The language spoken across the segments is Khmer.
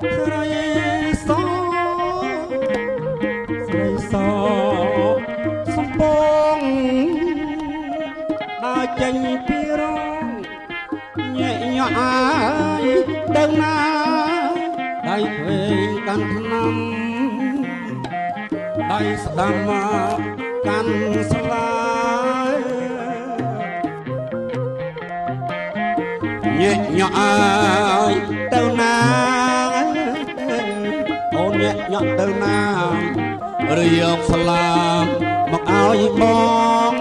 ស្រីសស្រីសសំពងដើរចេញពីរងញែកញាក់អាយទៅណាដៃវែងកាន់ថ្នាំដៃស្ដាំមកកាន់ស្លាយញែកញាក់អាយទៅណាអូនញែកញាក់ទៅណាឬយកស្លាមមកឲ្យបង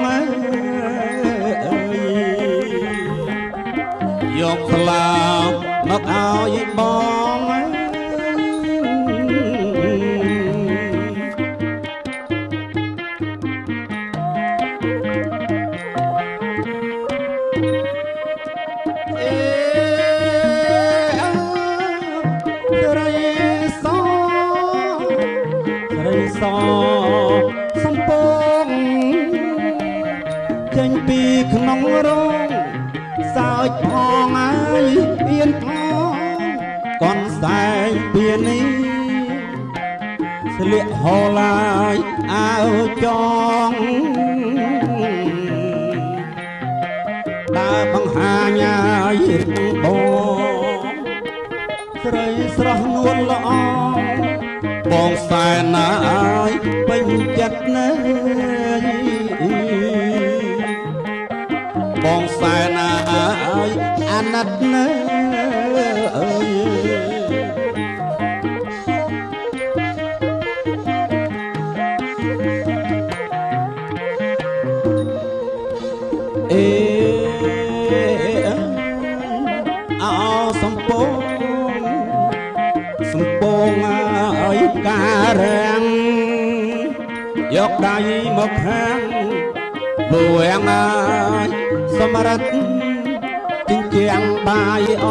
យកស្លាមមកឲ្យបងសំពងចេញពីក្នុងរោងសើចផងហើយអៀនផងកនសែងពីនេះស្លៀកហូឡាយអាវចងដើរបង្ហាញឲ្យបងស្រីស្រស់នួនល្អបងសែនណាអើយពេញចិត្តណាស់បងសែនណាអើយអាណិតណាអើយអោសំពងអើយការរាំងយកដៃមកខាងពួងអើយសម្រិតជញ្ជាំងបាយអ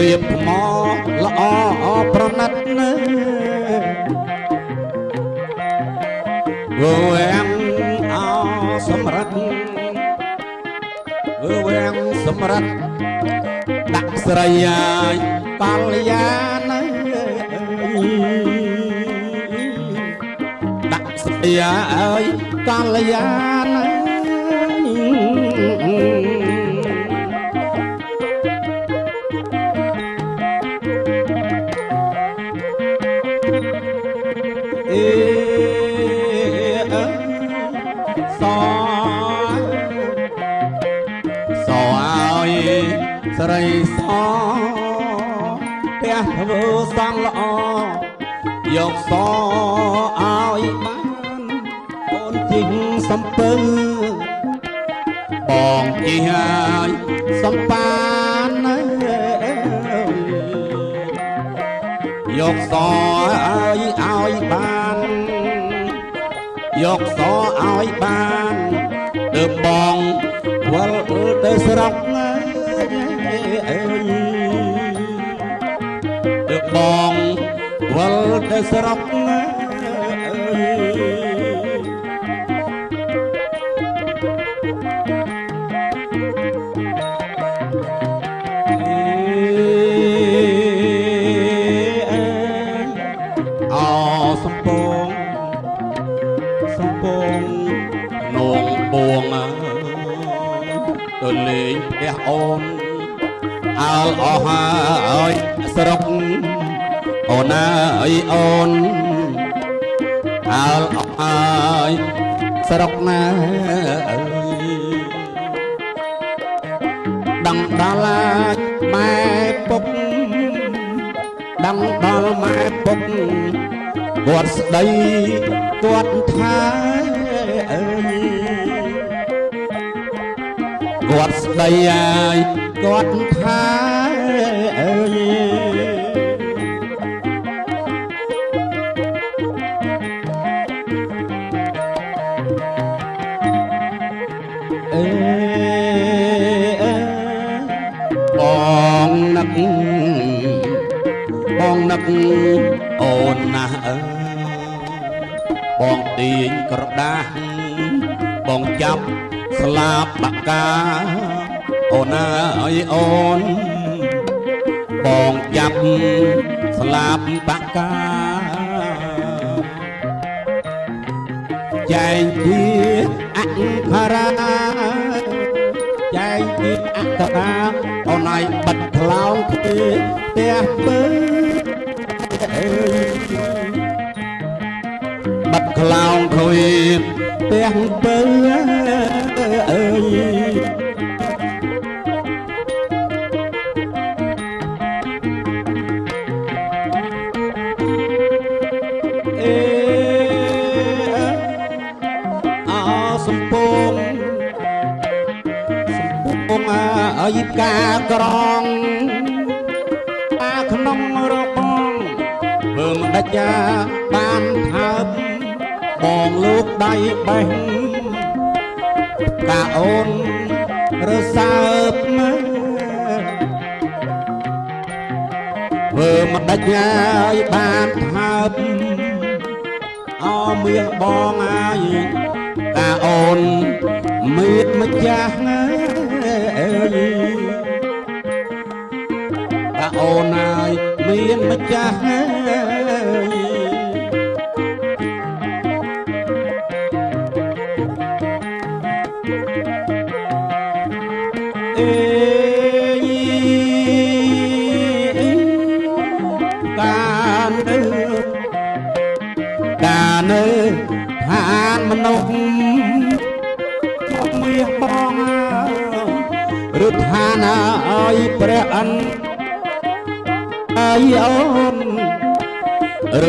រៀបថ្មល្អប្រណិតណាពួងអោសម្រិតពួងសម្រិតដាក់ស្រីអាយកល្យាណដាក់ស្រីអើយកល្យាណសឲ្យស្រីសផ្ទះធ្វើសង់ល្អយកសឲ្យបានអូនជីងសំពើបងជីឲ្យសំបានយកសឲ្យបានយកសឲ្យបានទើបបងវិលទៅស្រុកទើបបងវិលទៅស្រុកអោសំពងនងពួងទៅលេងផ្ទះអូនអើលអស់ហើយស្រុកអូនអើយអូនអើលអស់ហើយស្រុកណាអើយដឹងដល់ម៉ែពុកដឹងដល់ម៉ែពុកគាត់ស្ដីគាត់ថាអើយគាត់ស្ដីហើយគាត់ថាអើយបងនឹកអូនណាស់អើបងទាញក្រដាស់បងចាប់ស្លាបបាក់កាអូនអើយអូនប បងចាប់ស្លាប់បកាចែងជាអក្ខរាចែងជាអក្ខរាអូនឯងបាត់ខ្លោងទេផ្ទះបើបាត់ខ្លោងខុយផ្ទះបើអើយសំពងអើយកាក្រងអាក្នុងរបងធ្វើមិនដាច់យ៉ាបានថើបបងលោកដៃបេះកាអូនរសើបធ្វើមិនដាច់យ៉ាបានថើបអមាសបងអើយកាអូនមានម្ចាស់អើយកាអូនអើយមានម្ចាស់អើយអេកានៅឋានមនុស្សមាសបងឬឋានអើយព្រះអិនអើយអូន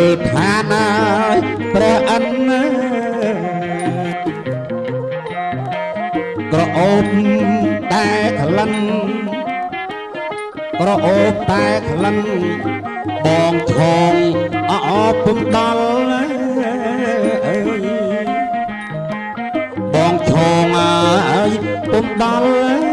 ឬឋានអើយព្រះអិនក្រអូបតែក្លិនក្រអូបតែក្លិនបងថងអពំដល់បងឈងអើយពុំដល់